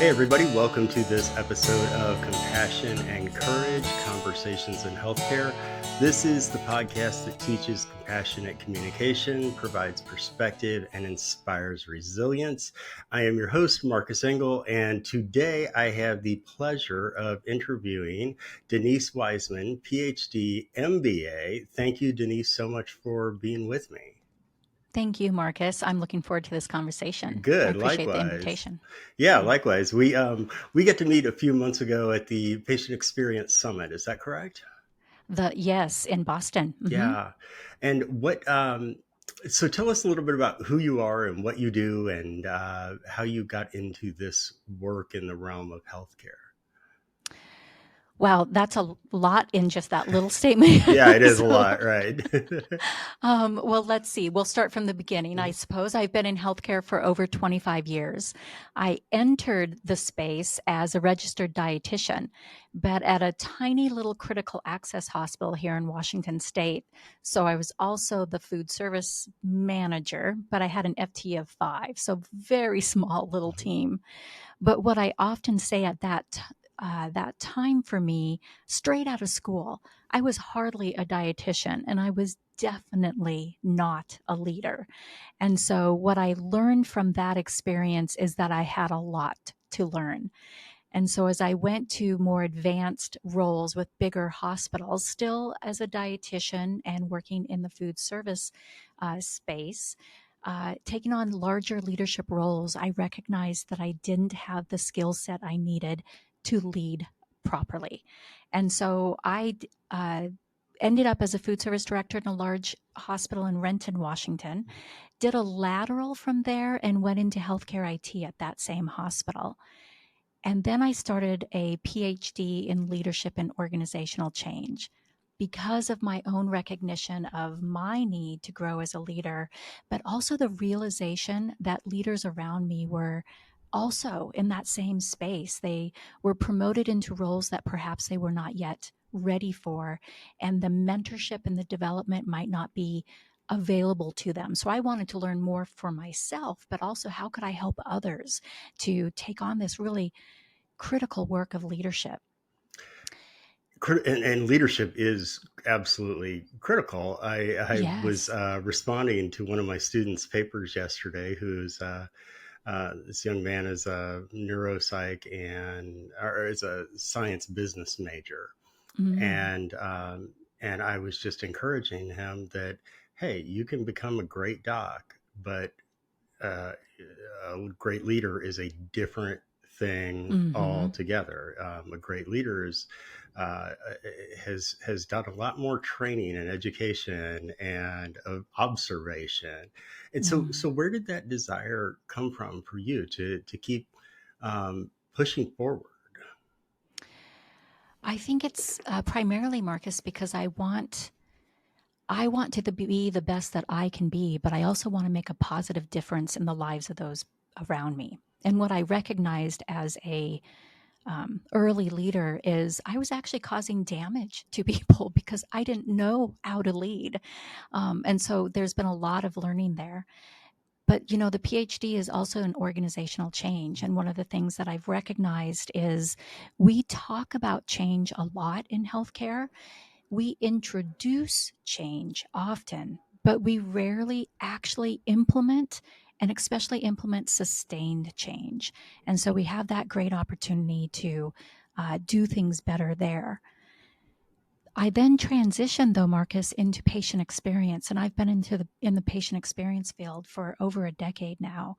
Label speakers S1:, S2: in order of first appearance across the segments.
S1: Hey, everybody, welcome to this episode of Compassion and Courage Conversations in Healthcare. This is the podcast that teaches compassionate communication, provides perspective, and inspires resilience. I am your host, Marcus Engel, and today I have the pleasure of interviewing Denise Wiseman, PhD, MBA. Thank you, Denise, so much for being with me.
S2: Thank you, Marcus. I'm looking forward to this conversation. I
S1: Good,
S2: appreciate the
S1: likewise.
S2: invitation.
S1: Yeah, likewise. We get to meet a few months ago at the Patient Experience Summit. Is that correct?
S2: Yes, in Boston.
S1: Yeah. And so tell us a little bit about who you are and what you do and how you got into this work in the realm of healthcare.
S2: Wow, that's a lot in just that little statement.
S1: Yeah, it is a lot, right?
S2: Well, let's see. We'll start from the beginning, I suppose. I've been in healthcare for over 25 years. I entered the space as a registered dietitian, but at a tiny little critical access hospital here in Washington State. So I was also the food service manager, but I had an FTE of 5, so very small little team. But what I often say at that time for me, straight out of school, I was hardly a dietitian, and I was definitely not a leader. And so what I learned from that experience is that I had a lot to learn. And so as I went to more advanced roles with bigger hospitals, still as a dietitian and working in the food service space, taking on larger leadership roles, I recognized that I didn't have the skill set I needed to lead properly. And so I ended up as a food service director in a large hospital in Renton, Washington, did a lateral from there and went into healthcare IT at that same hospital. And then I started a PhD in leadership and organizational change because of my own recognition of my need to grow as a leader, but also the realization that leaders around me were also in that same space. They were promoted into roles that perhaps they were not yet ready for, and the mentorship and the development might not be available to them. So I wanted to learn more for myself, but also how could I help others to take on this really critical work of leadership.
S1: And leadership is absolutely critical. I was
S2: Yes.
S1: responding to one of my students' papers yesterday, who's this young man is a neuropsych or is a science business major,
S2: Mm.
S1: and I was just encouraging him that, hey, you can become a great doc, but uh, a great leader is a different thing
S2: Mm-hmm.
S1: altogether. A great leader uh, has done a lot more training and education and observation. And so
S2: Mm.
S1: where did that desire come from for you to keep pushing forward?
S2: I think it's primarily, Marcus, because I want to be the best that I can be, but I also want to make a positive difference in the lives of those around me. And what I recognized as a early leader is I was actually causing damage to people because I didn't know how to lead. And so there's been a lot of learning there. But, the PhD is also an organizational change. And one of the things that I've recognized is we talk about change a lot in healthcare. We introduce change often, but we rarely actually implement and especially implement sustained change. And so we have that great opportunity to do things better there. I then transitioned, though, Marcus, into patient experience, and I've been in the patient experience field for over a decade now.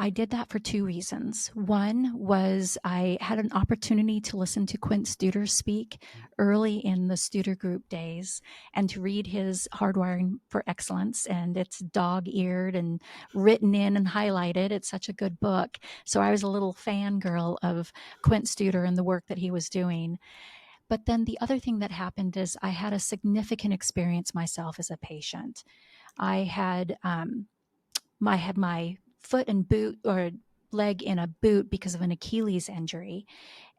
S2: I did that for 2 reasons. One was I had an opportunity to listen to Quint Studer speak early in the Studer Group days and to read his Hardwiring for Excellence, and it's dog-eared and written in and highlighted. It's such a good book. So I was a little fangirl of Quint Studer and the work that he was doing. But then the other thing that happened is I had a significant experience myself as a patient. I had my foot and boot or leg in a boot because of an Achilles injury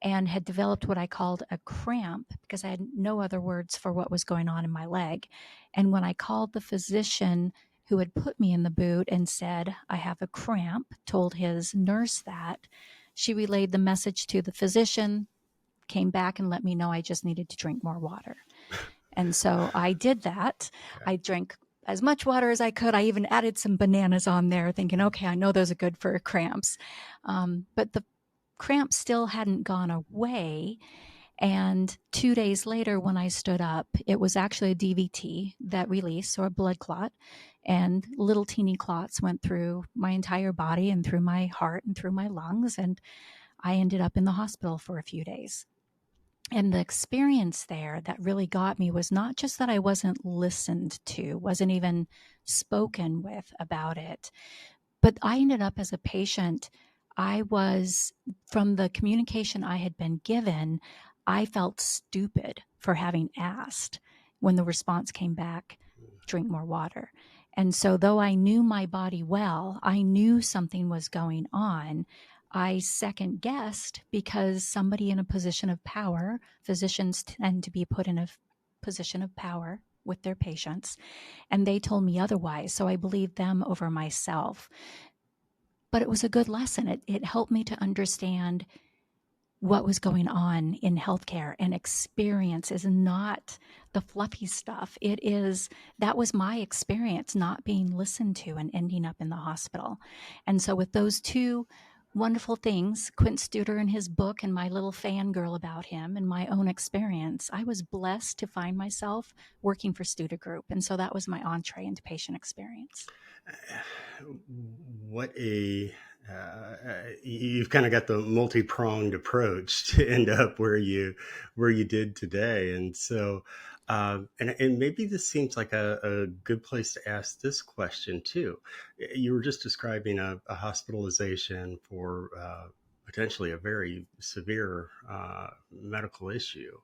S2: and had developed what I called a cramp because I had no other words for what was going on in my leg. And when I called the physician who had put me in the boot and said, I have a cramp, told his nurse that, She relayed the message to the physician, came back and let me know I just needed to drink more water. And so I did that.
S1: Okay.
S2: I drank as much water as I could. I even added some bananas on there, thinking, okay, I know those are good for cramps. But the cramps still hadn't gone away. And 2 days later, when I stood up, it was actually a DVT that released, or a blood clot. And little teeny clots went through my entire body and through my heart and through my lungs. And I ended up in the hospital for a few days. And the experience there that really got me was not just that I wasn't listened to, wasn't even spoken with about it, but I ended up as a patient. I was, from the communication I had been given, I felt stupid for having asked when the response came back, drink more water. And so, though I knew my body well, I knew something was going on. I second guessed because somebody in a position of power, physicians tend to be put in a position of power with their patients, and they told me otherwise. So I believed them over myself. But it was a good lesson. It helped me to understand what was going on in healthcare, and experience is not the fluffy stuff. That was my experience, not being listened to and ending up in the hospital. And so with those two wonderful things, Quint Studer and his book, and my little fangirl about him, and my own experience, I was blessed to find myself working for Studer Group. And so that was my entree into patient experience.
S1: What you've kind of got the multi-pronged approach to end up where you did today. And so and maybe this seems like a good place to ask this question too. You were just describing a hospitalization for potentially a very severe medical issue.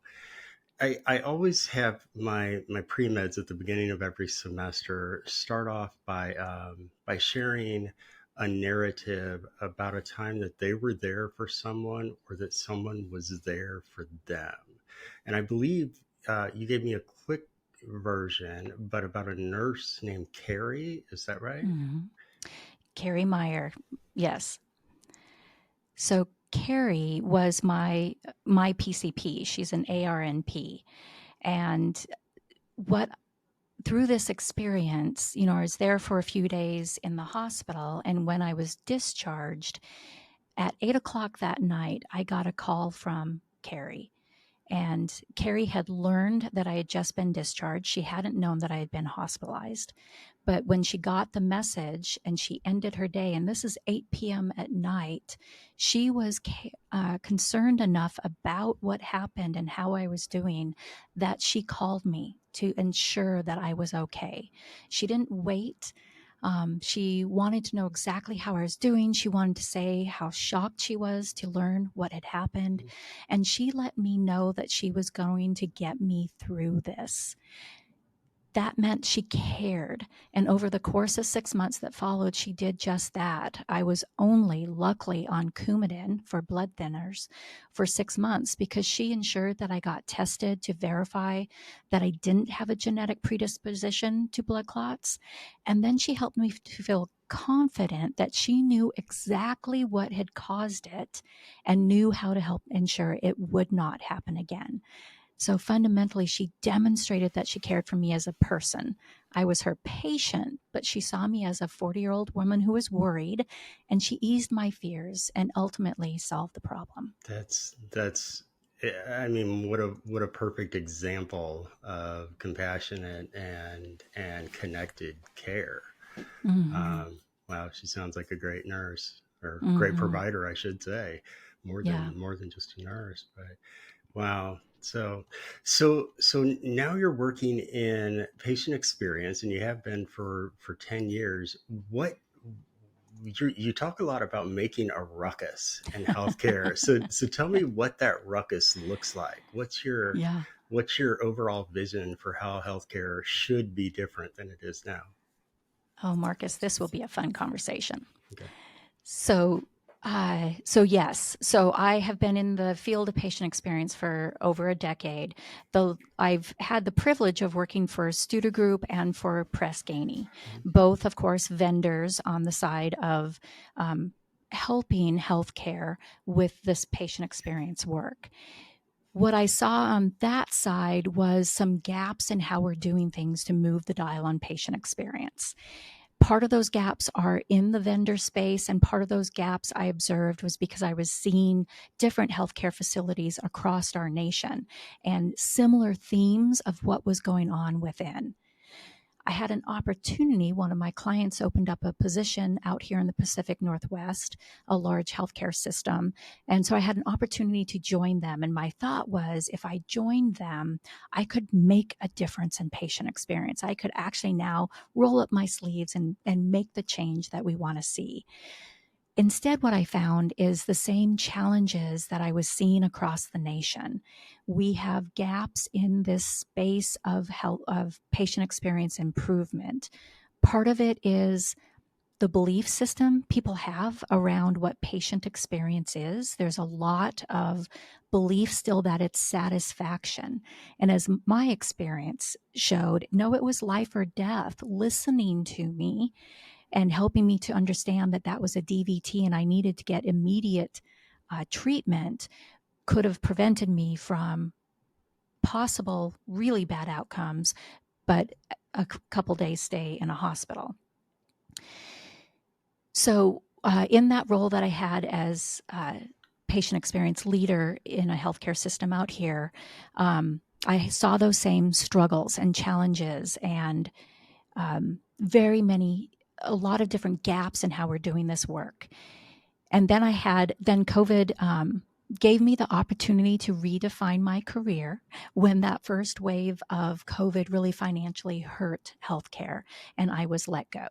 S1: I always have my pre-meds at the beginning of every semester start off by sharing a narrative about a time that they were there for someone, or that someone was there for them. And I believe you gave me a quick version, but about a nurse named Carrie. Is that right?
S2: Mm-hmm. Carrie Meyer, yes. So Carrie was my PCP. She's an ARNP. And what through this experience, I was there for a few days in the hospital. And when I was discharged at 8 o'clock that night, I got a call from Carrie. And Carrie had learned that I had just been discharged. She hadn't known that I had been hospitalized. But when she got the message and she ended her day, and this is 8 p.m. at night, she was concerned enough about what happened and how I was doing that she called me to ensure that I was okay. She didn't wait. She wanted to know exactly how I was doing. She wanted to say how shocked she was to learn what had happened. And she let me know that she was going to get me through this. That meant she cared. And over the course of 6 months that followed, she did just that. I was only luckily on Coumadin for blood thinners for 6 months because she ensured that I got tested to verify that I didn't have a genetic predisposition to blood clots. And then she helped me to feel confident that she knew exactly what had caused it and knew how to help ensure it would not happen again. So fundamentally, she demonstrated that she cared for me as a person. I was her patient, but she saw me as a 40-year-old woman who was worried, and she eased my fears and ultimately solved the problem.
S1: That's I mean, what a perfect example of compassionate and connected care.
S2: Mm-hmm.
S1: Wow, she sounds like a great nurse, or great
S2: Mm-hmm.
S1: provider, I should say,
S2: Yeah.
S1: more than just a nurse. But wow. So now you're working in patient experience, and you have been for 10 years. What you talk a lot about making a ruckus in healthcare. So tell me what that ruckus looks like.
S2: Yeah.
S1: What's your overall vision for how healthcare should be different than it is now?
S2: Oh, Marcus, this will be a fun conversation.
S1: Okay.
S2: So, yes. So I have been in the field of patient experience for over a decade. Though I've had the privilege of working for Studer Group and for Press Ganey, both, of course, vendors on the side of helping healthcare with this patient experience work. What I saw on that side was some gaps in how we're doing things to move the dial on patient experience. Part of those gaps are in the vendor space, and part of those gaps I observed was because I was seeing different healthcare facilities across our nation and similar themes of what was going on within. I had an opportunity. One of my clients opened up a position out here in the Pacific Northwest, a large healthcare system. And so I had an opportunity to join them. And my thought was, if I joined them, I could make a difference in patient experience. I could actually now roll up my sleeves and make the change that we want to see. Instead, what I found is the same challenges that I was seeing across the nation. We have gaps in this space of health, of patient experience improvement. Part of it is the belief system people have around what patient experience is. There's a lot of belief still that it's satisfaction. And as my experience showed, no, it was life or death. Listening to me and helping me to understand that that was a DVT and I needed to get immediate treatment could have prevented me from possible really bad outcomes, but a couple days stay in a hospital. So in that role that I had as patient experience leader in a healthcare system out here, I saw those same struggles and challenges and a lot of different gaps in how we're doing this work. And then COVID gave me the opportunity to redefine my career when that first wave of COVID really financially hurt healthcare and I was let go.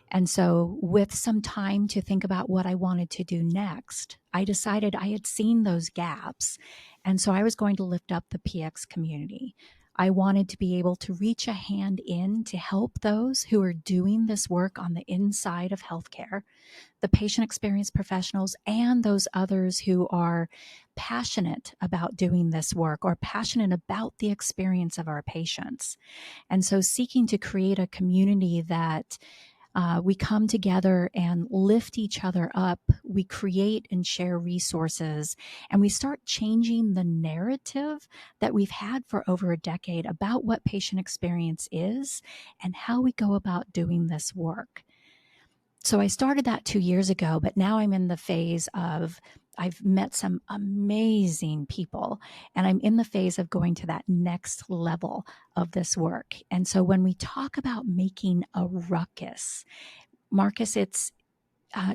S2: And so with some time to think about what I wanted to do next, I decided I had seen those gaps. And so I was going to lift up the PX community. I wanted to be able to reach a hand in to help those who are doing this work on the inside of healthcare, the patient experience professionals, and those others who are passionate about doing this work or passionate about the experience of our patients. And so seeking to create a community that we come together and lift each other up. We create and share resources, and we start changing the narrative that we've had for over a decade about what patient experience is and how we go about doing this work. So I started that 2 years ago, but now I'm in the phase of I've met some amazing people, and I'm in the phase of going to that next level of this work. And so when we talk about making a ruckus, Marcus,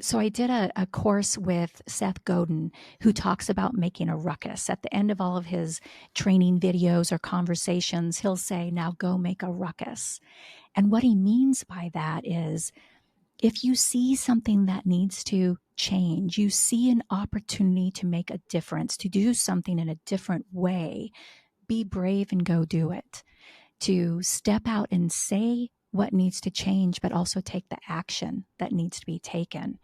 S2: so I did a course with Seth Godin, who talks about making a ruckus. At the end of all of his training videos or conversations, he'll say, now go make a ruckus. And what he means by that is, if you see something that needs to change, you see an opportunity to make a difference, to do something in a different way, be brave and go do it. To step out and say what needs to change, but also take the action that needs to be taken.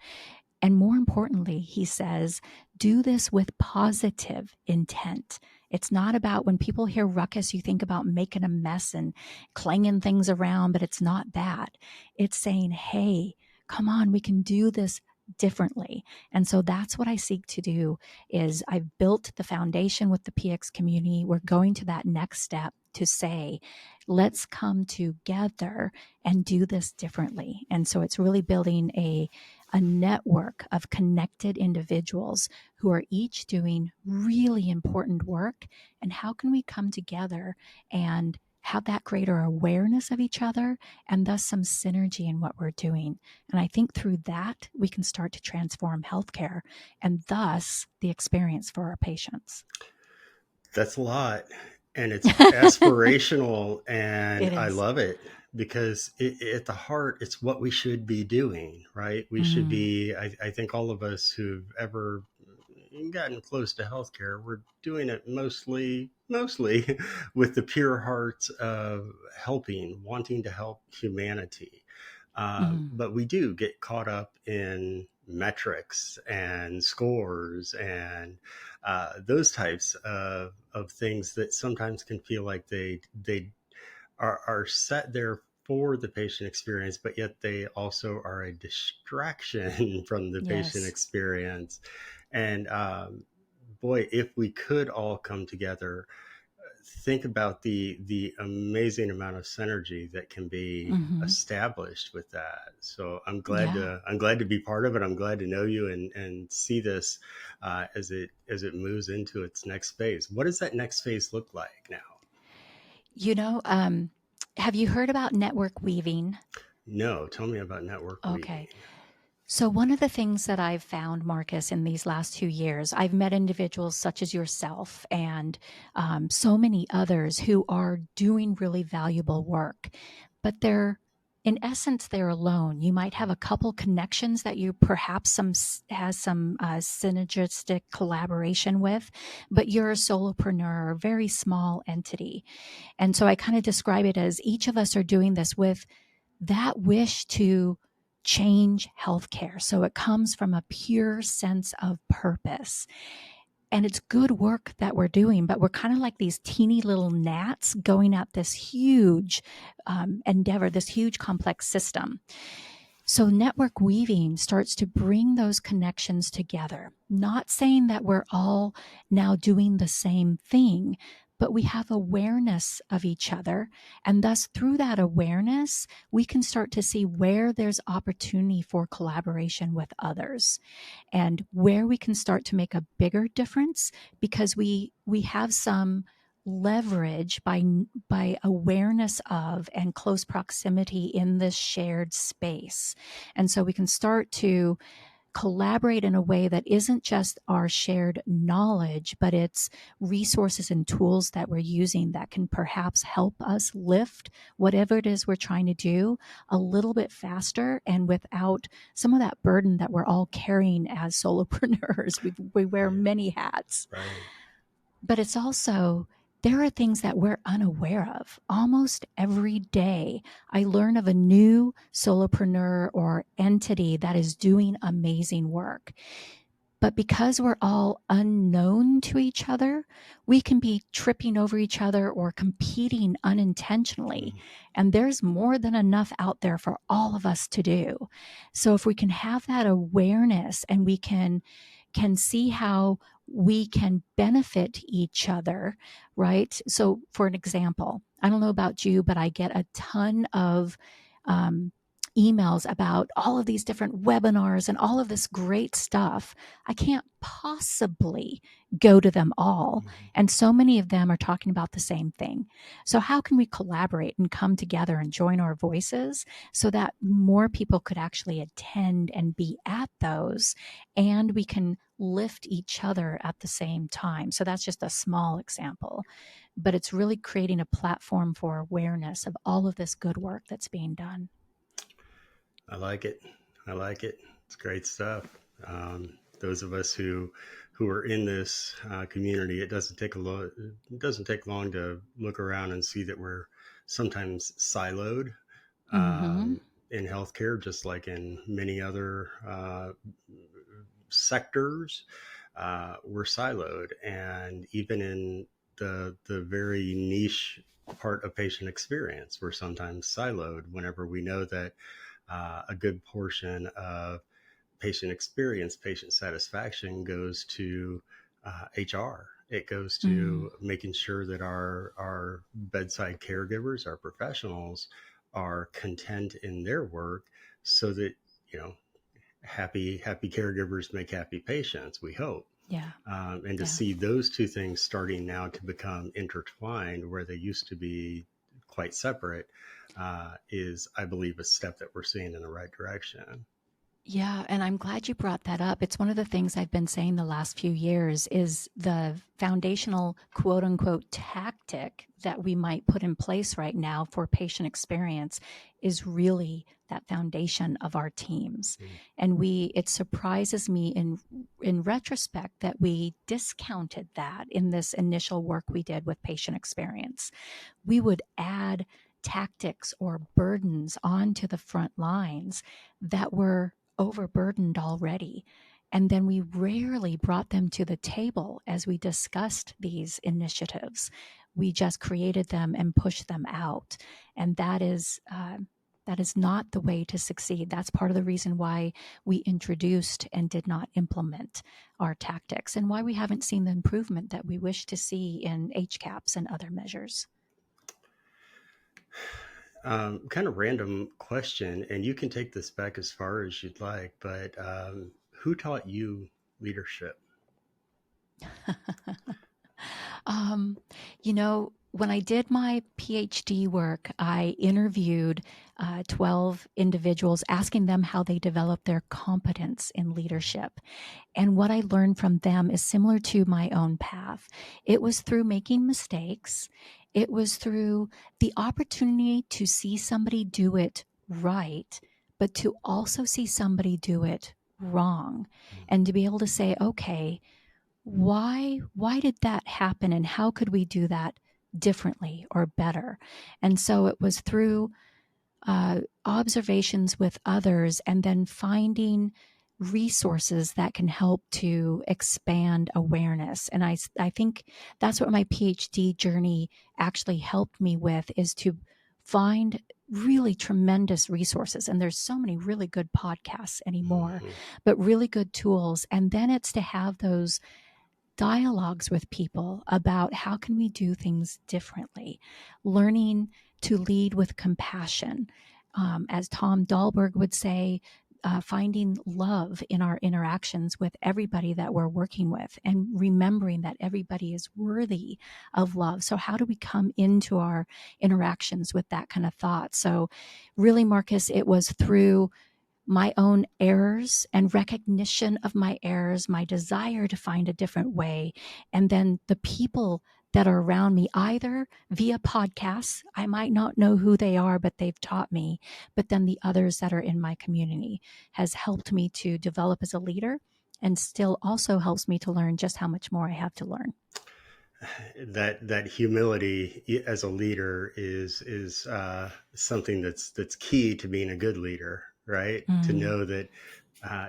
S2: And more importantly, he says, do this with positive intent. It's not about, when people hear ruckus, you think about making a mess and clanging things around, but it's not that. It's saying, hey, come on, we can do this differently. And so that's what I seek to do. Is I've built the foundation with the PX community. We're going to that next step to say, let's come together and do this differently. And so it's really building a network of connected individuals who are each doing really important work. And how can we come together and have that greater awareness of each other and thus some synergy in what we're doing? And I think through that, we can start to transform healthcare and thus the experience for our patients.
S1: That's a lot. And it's aspirational, and
S2: It
S1: I
S2: is.
S1: love it because at the heart, it's what we should be doing, right? We should be, I think all of us who've ever gotten close to healthcare, we're doing it mostly with the pure heart of helping, wanting to help humanity. But we do get caught up in metrics and scores and those types of things that sometimes can feel like they are set there for the patient experience, but yet they also are a distraction from the patient
S2: Yes.
S1: experience. And boy, if we could all come together, think about the amazing amount of synergy that can be
S2: Hmm.
S1: established with that. So
S2: Yeah.
S1: I'm glad to be part of it. I'm glad to know you and see this as it moves into its next phase. What does that next phase look like now?
S2: You know, have you heard about network weaving?
S1: No, tell me about network
S2: Okay.
S1: weaving.
S2: So, one of the things that I've found, Marcus, in these last 2 years, I've met individuals such as yourself and so many others who are doing really valuable work, but in essence, they're alone. You might have a couple connections that you perhaps has some synergistic collaboration with, but you're a solopreneur, a very small entity. And so I kind of describe it as each of us are doing this with that wish to change healthcare. So it comes from a pure sense of purpose. And it's good work that we're doing, but we're kind of like these teeny little gnats going at this huge endeavor, this huge complex system. So network weaving starts to bring those connections together, not saying that we're all now doing the same thing, but we have awareness of each other. And thus, through that awareness, we can start to see where there's opportunity for collaboration with others and where we can start to make a bigger difference because we have some leverage by awareness of and close proximity in this shared space. And so we can start to collaborate in a way that isn't just our shared knowledge, but it's resources and tools that we're using that can perhaps help us lift whatever it is we're trying to do a little bit faster and without some of that burden that we're all carrying as solopreneurs. We wear
S1: Yeah,
S2: many hats,
S1: right.
S2: but it's also there are things that we're unaware of. Almost every day, I learn of a new solopreneur or entity that is doing amazing work. But because we're all unknown to each other, we can be tripping over each other or competing unintentionally.
S1: Mm,
S2: And there's more than enough out there for all of us to do. So if we can have that awareness and we can see how we can benefit each other, right? So for an example, I don't know about you, but I get a ton of um, emails about all of these different webinars and all of this great stuff. I can't possibly go to them all.
S1: mm.
S2: And so many of them are talking about the same thing. So, how can we collaborate and come together and join our voices so that more people could actually attend and be at those? And we can lift each other at the same time. So, that's just a small example. But it's really creating a platform for awareness of all of this good work that's being done.
S1: I like it. I like it. It's great stuff. Those of us who are in this community, it doesn't take long to look around and see that we're sometimes siloed
S2: Mm-hmm.
S1: in healthcare, just like in many other sectors. We're siloed, and even in the very niche part of patient experience, we're sometimes siloed. Whenever we know that a good portion of patient experience, patient satisfaction goes to HR. It goes
S2: Mm.
S1: to making sure that our bedside caregivers, our professionals, are content in their work, so that you know happy caregivers make happy patients. We hope.
S2: Yeah.
S1: And to
S2: Yeah.
S1: see those two things starting now to become intertwined where they used to be quite separate is, I believe, a step that we're seeing in the right direction.
S2: Yeah, and I'm glad you brought that up. It's one of the things I've been saying the last few years is the foundational quote unquote tactic that we might put in place right now for patient experience is really that foundation of our teams.
S1: Mm.
S2: And it surprises me in retrospect that we discounted that in this initial work we did with patient experience. We would add tactics or burdens onto the front lines that were overburdened already. And then we rarely brought them to the table as we discussed these initiatives. We just created them and pushed them out. And that is not the way to succeed. That's part of the reason why we introduced and did not implement our tactics, and why we haven't seen the improvement that we wish to see in HCAHPS and other measures.
S1: Kind of random question, and you can take this back as far as you'd like, but who taught you leadership?
S2: You know, when I did my PhD work, I interviewed 12 individuals, asking them how they developed their competence in leadership. And what I learned from them is similar to my own path. It was through making mistakes. It was through the opportunity to see somebody do it right, but to also see somebody do it wrong, and to be able to say, okay, why did that happen, and how could we do that differently or better? And so it was through observations with others, and then finding resources that can help to expand awareness. And I think that's what my PhD journey actually helped me with, is to find really tremendous resources. And there's so many really good podcasts anymore,
S1: Mm-hmm.
S2: but really good tools. And then it's to have those dialogues with people about how can we do things differently, learning to lead with compassion. As Tom Dahlberg would say, finding love in our interactions with everybody that we're working with, and remembering that everybody is worthy of love. So how do we come into our interactions with that kind of thought? So really, Marcus, it was through my own errors and recognition of my errors, my desire to find a different way, and then the people that are around me, either via podcasts, I might not know who they are, but they've taught me, but then the others that are in my community has helped me to develop as a leader, and still also helps me to learn just how much more I have to learn.
S1: That humility as a leader is something that's key to being a good leader, right? To
S2: Mm,
S1: know that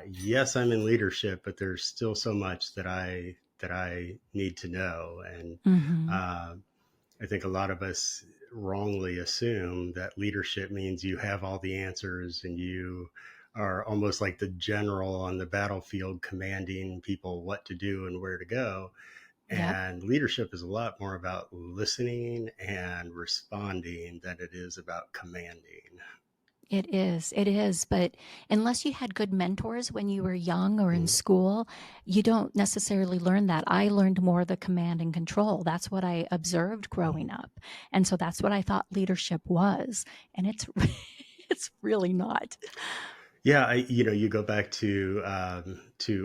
S1: yes, I'm in leadership, but there's still so much that I need to know. And
S2: mm-hmm.
S1: uh, I think a lot of us wrongly assume that leadership means you have all the answers and you are almost like the general on the battlefield commanding people what to do and where to go.
S2: Yep.
S1: And leadership is a lot more about listening and responding than it is about commanding.
S2: It is. It is. But unless you had good mentors when you were young or in
S1: Mhm.
S2: school, you don't necessarily learn that. I learned more the command and control. That's what I observed growing up. And so that's what I thought leadership was. And it's it's really not.
S1: Yeah, you go back to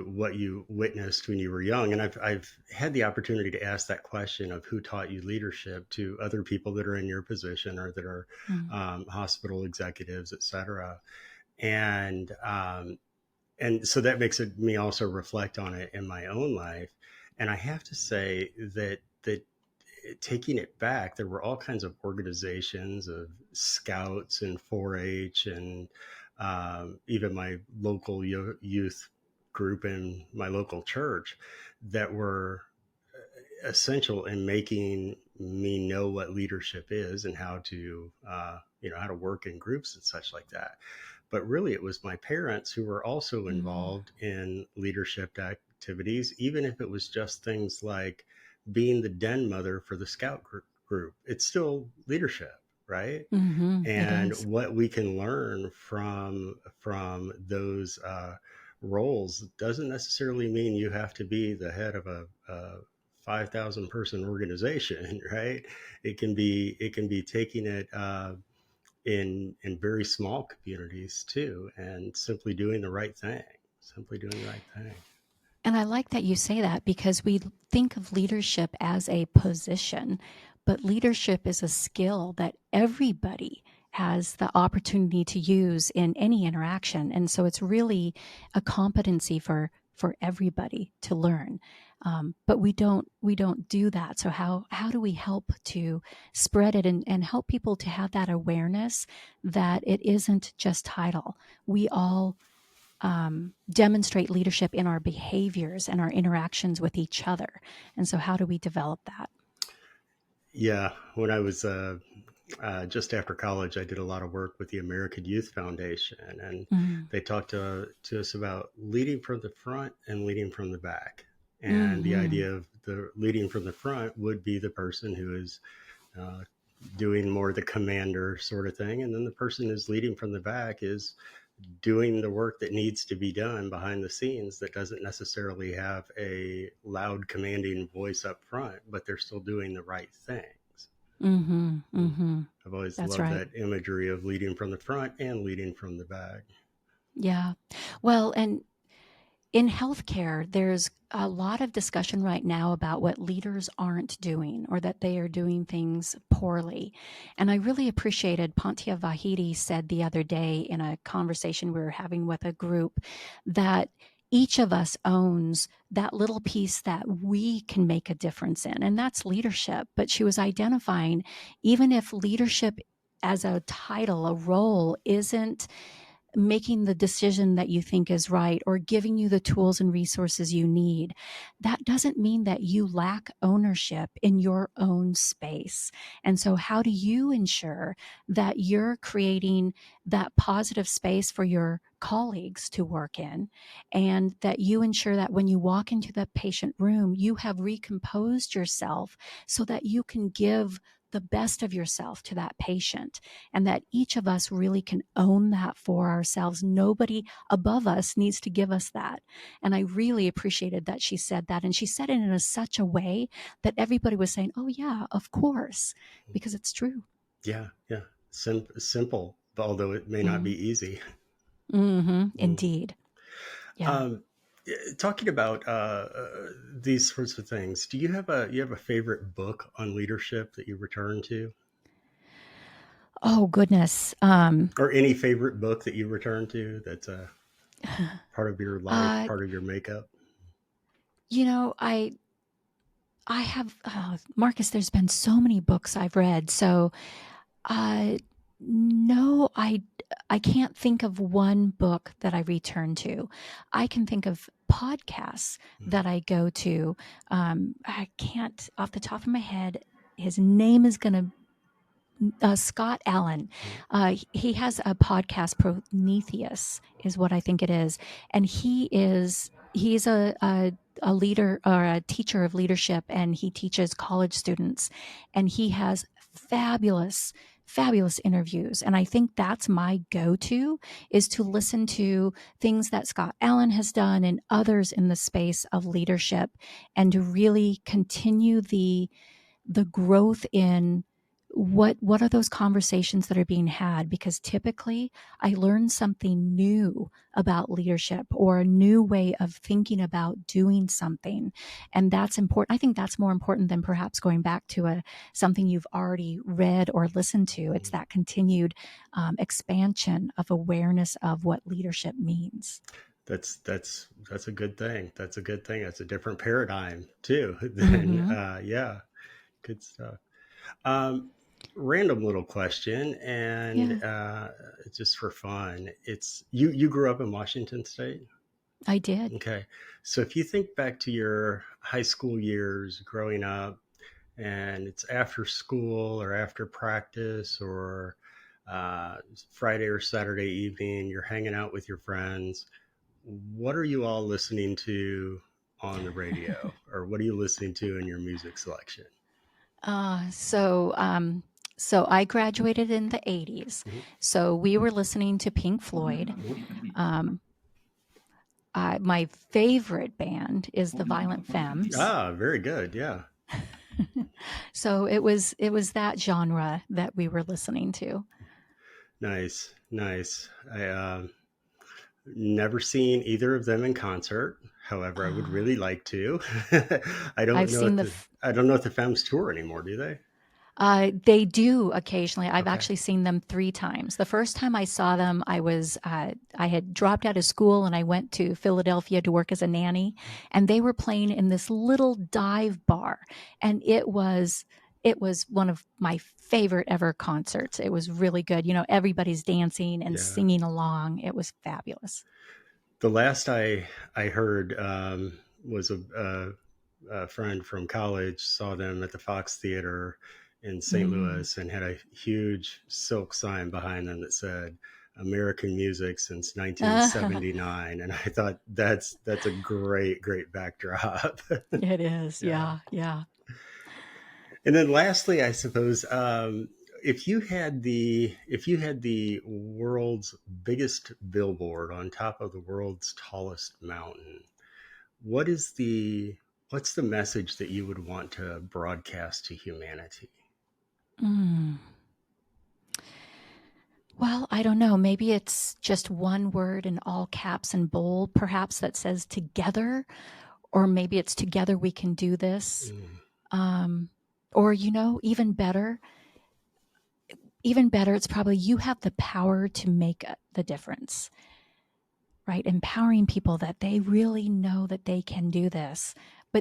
S1: what you witnessed when you were young, and I've had the opportunity to ask that question of who taught you leadership to other people that are in your position or that are
S2: Mm.
S1: hospital executives, et cetera, and and so that makes me also reflect on it in my own life, and I have to say that taking it back, there were all kinds of organizations of scouts and 4-H and even my local youth group in my local church that were essential in making me know what leadership is and how to how to work in groups and such like that. But really, it was my parents who were also
S2: Mm.
S1: involved in leadership activities, even if it was just things like being the den mother for the scout group. It's still leadership, right?
S2: Mm-hmm. It
S1: And
S2: is.
S1: what we can learn from those roles doesn't necessarily mean you have to be the head of a 5,000 person organization, right? It can be taking it in very small communities too, and simply doing the right thing. Simply doing the right thing.
S2: And I like that you say that, because we think of leadership as a position, but leadership is a skill that everybody has the opportunity to use in any interaction. And so it's really a competency for everybody to learn. But we don't do that. So how do we help to spread it, and help people to have that awareness that it isn't just title? We all demonstrate leadership in our behaviors and our interactions with each other. And so, how do we develop that?
S1: Yeah, when I was just after college, I did a lot of work with the American Youth Foundation, and
S2: Mm.
S1: they talked to us about leading from the front and leading from the back. And the
S2: Hmm.
S1: idea of the leading from the front would be the person who is uh, doing more the commander sort of thing, and then the person who's leading from the back is doing the work that needs to be done behind the scenes that doesn't necessarily have a loud commanding voice up front, but they're still doing the right things.
S2: Hmm.
S1: Mm.
S2: Hmm.
S1: I've always
S2: That's
S1: loved
S2: right.
S1: that imagery of leading from the front and leading from the back.
S2: Yeah. Well, and in healthcare, there's a lot of discussion right now about what leaders aren't doing or that they are doing things poorly. And I really appreciated Pantia Vahidi said the other day in a conversation we were having with a group that each of us owns that little piece that we can make a difference in, and that's leadership. But she was identifying even if leadership as a title, a role, isn't making the decision that you think is right or giving you the tools and resources you need, that doesn't mean that you lack ownership in your own space. And so, how do you ensure that you're creating that positive space for your colleagues to work in, and that you ensure that when you walk into the patient room, you have recomposed yourself so that you can give the best of yourself to that patient, and that each of us really can own that for ourselves. Nobody above us needs to give us that. And I really appreciated that she said that. And she said it in such a way that everybody was saying, oh, yeah, of course, because it's true.
S1: Yeah, yeah. Simple, although it may not
S2: Mm-hmm.
S1: be easy.
S2: Mm-hmm.
S1: Mm.
S2: Indeed. Yeah.
S1: Um, Talking about these sorts of things, do you have a favorite book on leadership that you return to,
S2: Oh, goodness.
S1: or any favorite book that you return to that's a part of your life,
S2: Uh,
S1: part of your makeup?
S2: you know, I have Marcus. There's been so many books I've read. So no, I can't think of one book that I return to. I can think of podcasts
S1: Mm.
S2: that I go to. I can't off the top of my head. His name is going to Scott Allen.
S1: Mm.
S2: He has a podcast, Prometheus, is what I think it is, and he's a leader or a teacher of leadership, and he teaches college students, and he has fabulous interviews. And I think that's my go-to, is to listen to things that Scott Allen has done and others in the space of leadership, and to really continue the growth in what are those conversations that are being had, because typically I learn something new about leadership or a new way of thinking about doing something, and that's important. I think that's more important than perhaps going back to a something you've already read or listened to. It's
S1: Mm.
S2: that continued expansion of awareness of what leadership means.
S1: That's a good thing. That's a good thing. That's a different paradigm too. Than
S2: Mm-hmm.
S1: yeah, good stuff. Um, Random little question, and
S2: Yeah,
S1: just for fun. It's you grew up in Washington State.
S2: I did.
S1: Okay, so if you think back to your high school years growing up, and it's after school or after practice or Friday or Saturday evening, you're hanging out with your friends. What are you all listening to on the radio, or what are you listening to in your music selection?
S2: Uh, so, um, so I graduated in the 80s.
S1: Mhm.
S2: So we were listening to Pink Floyd. Um, my favorite band is the Violent Femmes.
S1: Ah, very good. Yeah.
S2: So it was that genre that we were listening to.
S1: Nice, nice. I never seen either of them in concert. However, I would
S2: Uh,
S1: really like to.
S2: I've seen the
S1: I don't know if the Femmes tour anymore. Do they?
S2: They do occasionally. I've
S1: Okay.
S2: actually seen them 3 times. The first time I saw them, I had dropped out of school and I went to Philadelphia to work as a nanny, and they were playing in this little dive bar, and it was one of my favorite ever concerts. It was really good. Everybody's dancing and
S1: Yeah.
S2: singing along. It was fabulous.
S1: The last I heard was a friend from college saw them at the Fox Theater, in St.
S2: Mm.
S1: Louis and had a huge silk sign behind them that said American music since
S2: Ah,
S1: 1979. And I thought that's a great backdrop.
S2: it is.
S1: Yeah.
S2: Yeah. Yeah.
S1: And then lastly, I suppose, if you had the world's biggest billboard on top of the world's tallest mountain, what is what's the message that you would want to broadcast to humanity?
S2: Mm. Well, I don't know. Maybe it's just one word in all caps and bold, perhaps that says together, or maybe it's together we can do this.
S1: Mm.
S2: Um, or, even better, it's probably you have the power to make the difference, right? Empowering people that they really know that they can do this.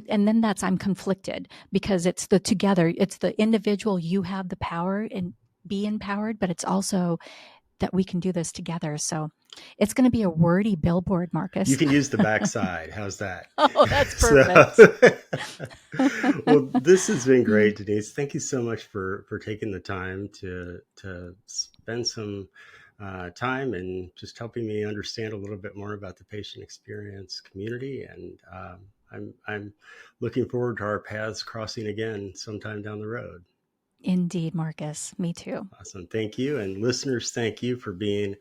S2: And then I'm conflicted because it's the together, it's the individual, you have the power and be empowered, but it's also that we can do this together. So it's going to be a wordy billboard,
S1: You
S2: Marcus.
S1: can use the backside. How's that?
S2: Oh, that's
S1: So,
S2: perfect.
S1: well, this has been great, Denise. Thank you so much for taking the time to spend some time and just helping me understand a little bit more about the patient experience community. And I'm looking forward to our paths crossing again sometime down the road.
S2: Indeed, Marcus. Me too.
S1: Awesome. Thank you. And listeners, thank you for being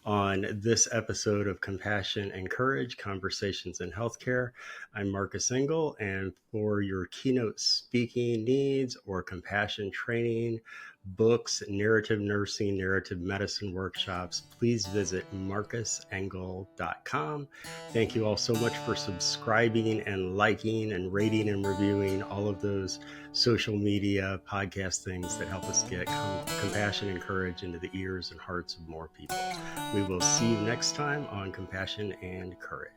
S1: on this episode of Compassion and Courage Conversations in Healthcare. I'm Marcus Engel, and for your keynote speaking needs or compassion training, books, narrative nursing, narrative medicine workshops, please visit marcusengel.com. Thank you all so much for subscribing and liking and rating and reviewing all of those social media podcast things that help us get compassion and courage into the ears and hearts of more people. We will see you next time on Compassion and Courage.